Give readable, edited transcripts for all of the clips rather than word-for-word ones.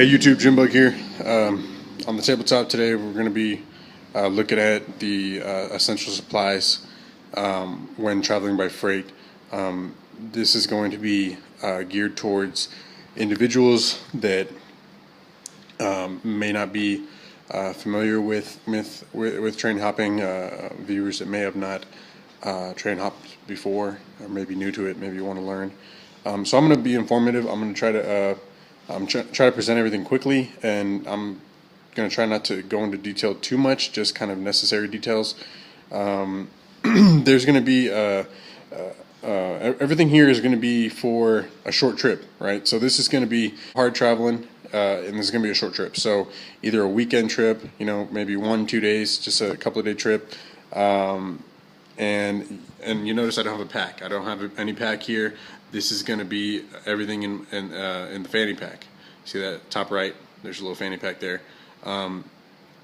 Hey YouTube, Jimbug here. On the tabletop today, we're going to be looking at the essential supplies when traveling by freight. This is going to be geared towards individuals that may not be familiar with train hopping, viewers that may have not train hopped before, or maybe new to it, maybe you want to learn. So I'm going to be informative. I'm going to try to try to present everything quickly, and I'm going to try not to go into detail too much, just kind of necessary details. There's going to be everything here is going to be for a short trip, right? So this is going to be hard traveling, and this is going to be a short trip. So either a weekend trip, maybe 1-2 days, just a couple of day trip. And you notice I don't have a pack. I don't have any pack here. This is going to be everything in the fanny pack. See that top right? There's a little fanny pack there. And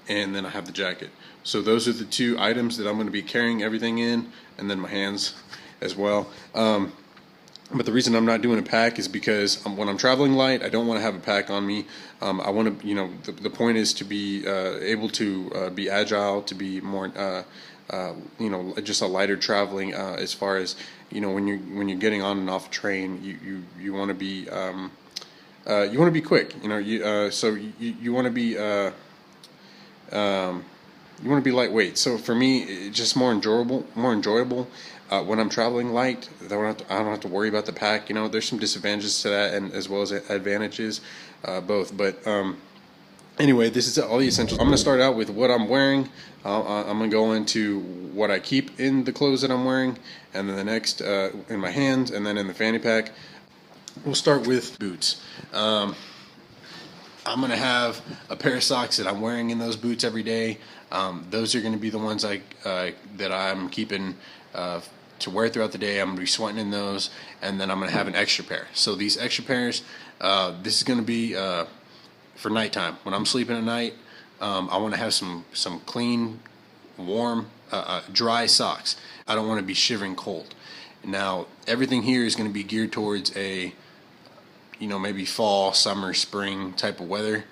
then I have the jacket. So those are the two items that I'm going to be carrying everything in, and then my hands as well. But the reason I'm not doing a pack is because when I'm traveling light, I don't want to have a pack on me. I want to, the point is to be able to be agile, to be more, just a lighter traveling as far as, when you're getting on and off a train, you want to be quick. So you want to be lightweight. So for me, it's just more enjoyable. When I'm traveling light, I don't have to worry about the pack. There's some disadvantages to that, and as well as advantages, both. But anyway, this is all the essentials. I'm going to start out with what I'm wearing. I'm going to go into what I keep in the clothes that I'm wearing, and then the next in my hands, and then in the fanny pack. We'll start with boots. I'm going to have a pair of socks that I'm wearing in those boots every day. Those are going to be the ones that I'm keeping to wear throughout the day. I'm going to be sweating in those, and then I'm going to have an extra pair. So these extra pairs, this is going to be for nighttime. When I'm sleeping at night, I want to have some clean, warm, dry socks. I don't want to be shivering cold. Now, everything here is going to be geared towards a, maybe fall, summer, spring type of weather.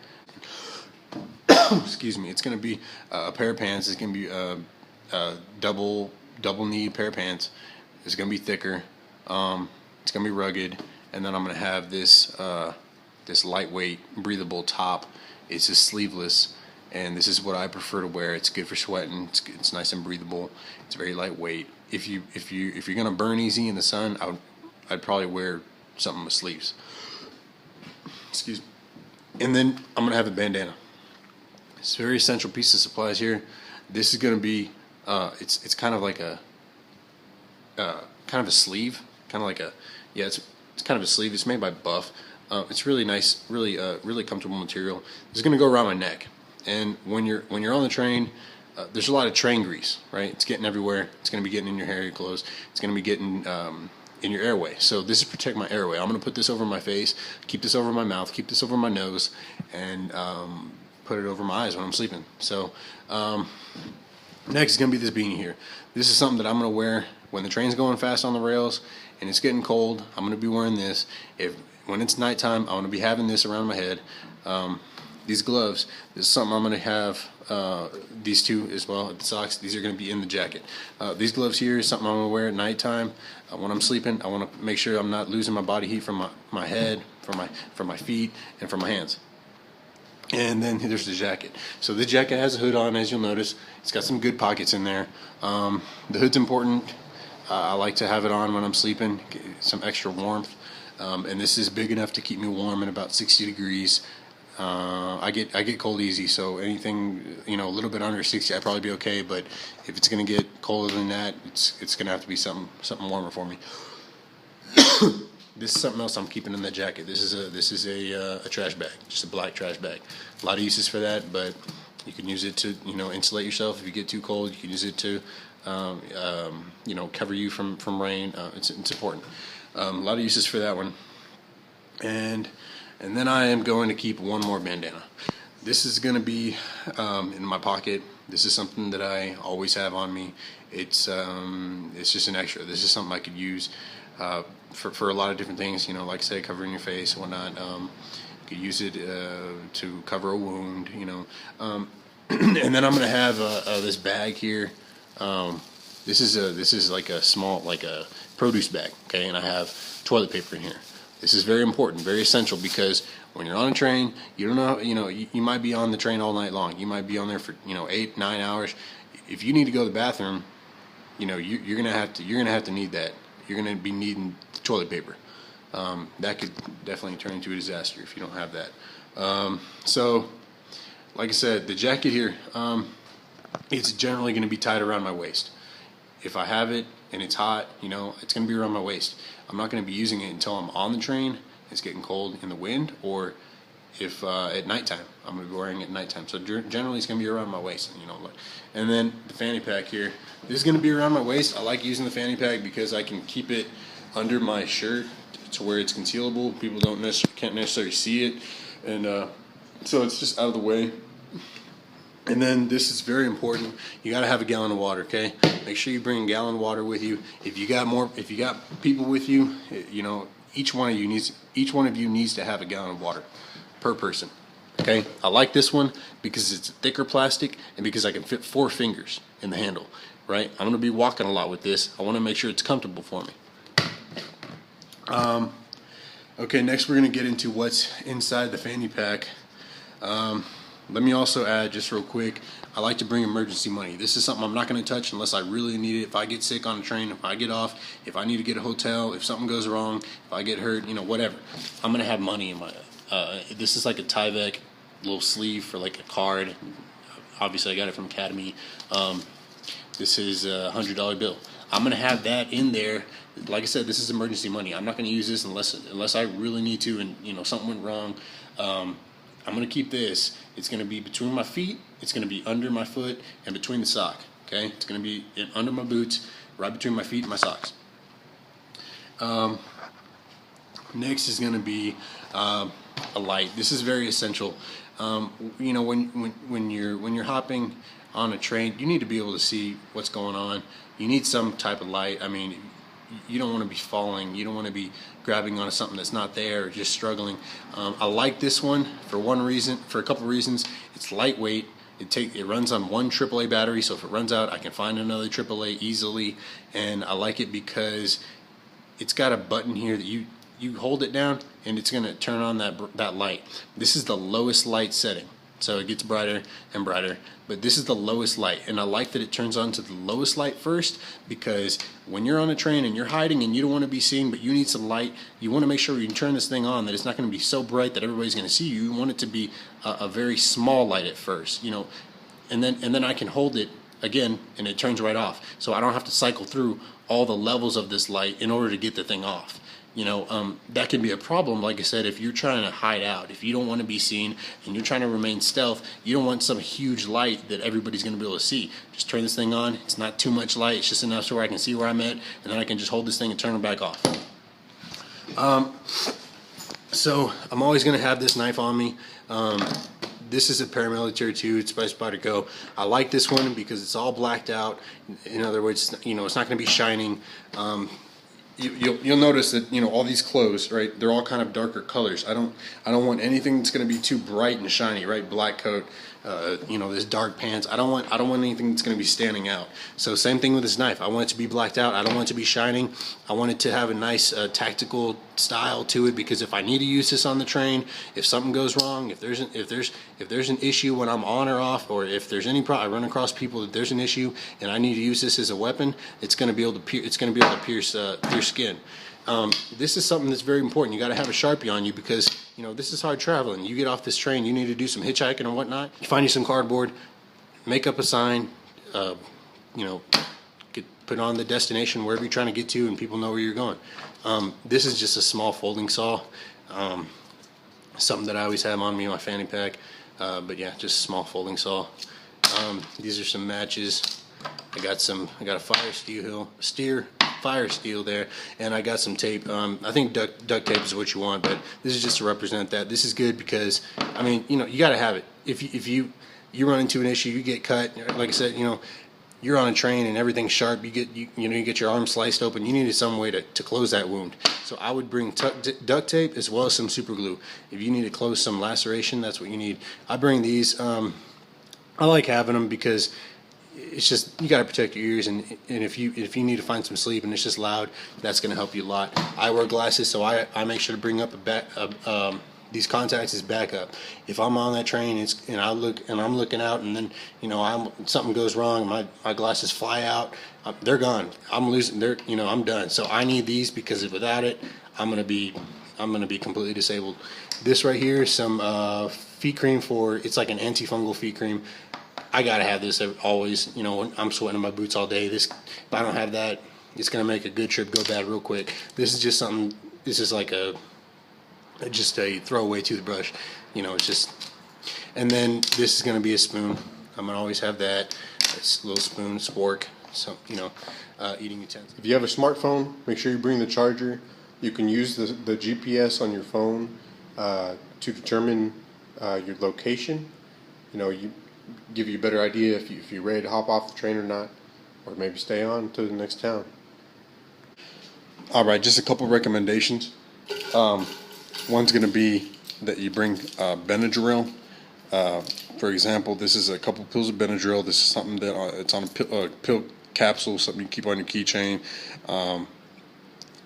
Excuse me. It's going to be a pair of pants. It's going to be a double knee pair of pants. It's going to be thicker. It's going to be rugged. And then I'm going to have this this lightweight, breathable top. It's just sleeveless, and this is what I prefer to wear. It's good for sweating. It's nice and breathable. It's very lightweight. If you're gonna burn easy in the sun, I'd probably wear something with sleeves. Excuse me. And then I'm gonna have a bandana. It's a very essential piece of supplies here. This is gonna be it's kind of like a sleeve, it's kind of a sleeve. It's made by Buff. It's really nice, really comfortable material. It's going to go around my neck, and when you're on the train, there's a lot of train grease, right? It's getting everywhere. It's going to be getting in your hair, your clothes. It's going to be getting in your airway. So this is to protect my airway. I'm going to put this over my face, keep this over my mouth, keep this over my nose, and put it over my eyes when I'm sleeping. So next is going to be this beanie here. This is something that I'm going to wear when the train's going fast on the rails and it's getting cold. I'm going to be wearing this. When it's nighttime, I'm going to be having this around my head. These gloves, this is something I'm going to have, these two as well, the socks, these are going to be in the jacket. These gloves here is something I'm going to wear at nighttime. When I'm sleeping, I want to make sure I'm not losing my body heat from my head, from my feet, and from my hands. And then there's the jacket. So this jacket has a hood on, as you'll notice. It's got some good pockets in there. The hood's important. I like to have it on when I'm sleeping, get some extra warmth. And this is big enough to keep me warm at about 60 degrees. I get cold easy, so anything a little bit under 60, I'd probably be okay. But if it's gonna get colder than that, it's gonna have to be something warmer for me. This is something else I'm keeping in the jacket. This is a trash bag, just a black trash bag. A lot of uses for that, but you can use it to insulate yourself if you get too cold. You can use it to cover you from rain. It's important. A lot of uses for that one. And then I am going to keep one more bandana. This is going to be in my pocket. This is something that I always have on me. It's just an extra. This is something I could use for a lot of different things. Like I say, covering your face and whatnot. You could use it to cover a wound, you know. And then I'm gonna have this bag here. This is like a small, like a produce bag, okay? And I have toilet paper in here. This is very important, very essential, because when you're on a train, you don't know, you might be on the train all night long. You might be on there for 8, 9 hours. If you need to go to the bathroom, you're gonna have to need that. You're gonna be needing toilet paper. That could definitely turn into a disaster if you don't have that. So, like I said, the jacket here, it's generally going to be tied around my waist. If I have it and it's hot, it's going to be around my waist. I'm not going to be using it until I'm on the train, it's getting cold in the wind, or if at nighttime. I'm going to be wearing it at nighttime. So generally it's going to be around my waist. And then the fanny pack here, this is going to be around my waist. I like using the fanny pack because I can keep it under my shirt to where it's concealable. People can't necessarily see it, and so it's just out of the way. And then this is very important. You got to have a gallon of water. Okay, make sure you bring a gallon of water with you. If you got people with you, each one of you needs to have a gallon of water per person. Okay, I like this one because it's thicker plastic and because I can fit 4 fingers in the handle. Right, I'm going to be walking a lot with this. I want to make sure it's comfortable for me. Okay, next we're going to get into what's inside the fanny pack. Let me also add, just real quick, I like to bring emergency money. This is something I'm not going to touch unless I really need it. If I get sick on a train, if I get off, if I need to get a hotel, if something goes wrong, if I get hurt, whatever. I'm going to have money in my, this is like a Tyvek little sleeve for like a card. Obviously I got it from Academy. This is a $100 bill. I'm going to have that in there. Like I said, this is emergency money. I'm not going to use this unless I really need to and something went wrong. I'm going to keep this. It's going to be between my feet, it's going to be under my foot, and between the sock. Okay, it's going to be under my boots, right between my feet and my socks. Next is going to be a light. This is very essential. When you're hopping on a train, you need to be able to see what's going on. You need some type of light. I mean, you don't want to be falling. You don't want to be grabbing onto something that's not there or just struggling. I like this one for a couple reasons. It's lightweight. It runs on one AAA battery, so if it runs out, I can find another AAA easily. And I like it because it's got a button here that you hold it down and it's going to turn on that light. This is the lowest light setting, so it gets brighter and brighter, but this is the lowest light, and I like that it turns on to the lowest light first, because when you're on a train and you're hiding and you don't want to be seen but you need some light, you want to make sure you can turn this thing on that it's not going to be so bright that everybody's going to see you. You want it to be a very small light at first, and then I can hold it again and it turns right off, so I don't have to cycle through all the levels of this light in order to get the thing off. That can be a problem, like I said, if you're trying to hide out, if you don't want to be seen and you're trying to remain stealth, you don't want some huge light that everybody's going to be able to see. Just turn this thing on. It's not too much light. It's just enough so where I can see where I'm at, and then I can just hold this thing and turn it back off. So I'm always going to have this knife on me. This is a paramilitary too. It's by Spyderco. I like this one because it's all blacked out. In other words, it's not going to be shining. You'll notice that all these clothes, right? They're all kind of darker colors. I don't want anything that's going to be too bright and shiny, right? Black coat, this dark pants. I don't want anything that's going to be standing out. So same thing with this knife. I want it to be blacked out. I don't want it to be shining. I want it to have a nice tactical style to it, because if I need to use this on the train, if something goes wrong, if there's an issue when I'm on or off, or if there's any I run across people that there's an issue and I need to use this as a weapon, it's going to be able to pierce skin. This is something that's very important. You got to have a Sharpie on you, because this is hard traveling. You get off this train, you need to do some hitchhiking or whatnot. You find you some cardboard, make up a sign, put on the destination wherever you're trying to get to, and people know where you're going. This is just a small folding saw, something that I always have on me in my fanny pack. But yeah, just a small folding saw. These are some matches. I got a fire steel there, and I got some tape. I think duct tape is what you want, but this is just to represent that. This is good because, you got to have it. If you run into an issue, you get cut, like I said, you're on a train and everything's sharp, you get your arm sliced open, you needed some way to close that wound. So I would bring duct tape as well as some super glue. If you need to close some laceration, that's what you need. I bring these. I like having them because it's just, you got to protect your ears, and if you need to find some sleep and it's just loud, that's going to help you a lot. I wear glasses, so I make sure to bring up these contacts as backup. If I'm on that train and I'm looking out, and then something goes wrong, my glasses fly out, they're gone. I'm losing. I'm done. So I need these because without it, I'm gonna be completely disabled. This right here is some feet cream it's like an antifungal feet cream. I gotta have this always. When I'm sweating in my boots all day, if I don't have that, it's gonna make a good trip go bad real quick. This is just something. This is like just a throwaway toothbrush. It's just. And then this is gonna be a spoon. I'm gonna always have that. It's a little spoon, spork. So eating utensil. If you have a smartphone, make sure you bring the charger. You can use the GPS on your phone to determine your location. Give you a better idea if you're ready to hop off the train or not, or maybe stay on to the next town. All right, just a couple recommendations. One's going to be that you bring Benadryl. For example, this is a couple pills of Benadryl. This is something that it's on a pill capsule, something you keep on your keychain.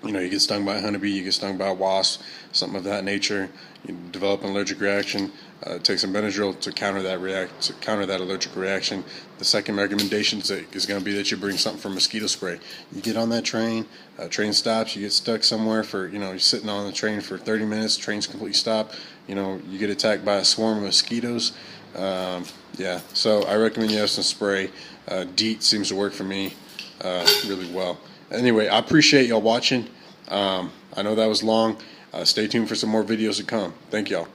You get stung by a honeybee, you get stung by a wasp, something of that nature. You develop an allergic reaction. Take some Benadryl to counter that allergic reaction. The second recommendation is going to be that you bring something for mosquito spray. You get on that train, train stops, you get stuck somewhere for you're sitting on the train for 30 minutes. Train's completely stopped. You get attacked by a swarm of mosquitoes. So I recommend you have some spray. DEET seems to work for me really well. Anyway, I appreciate y'all watching. I know that was long. Stay tuned for some more videos to come. Thank y'all.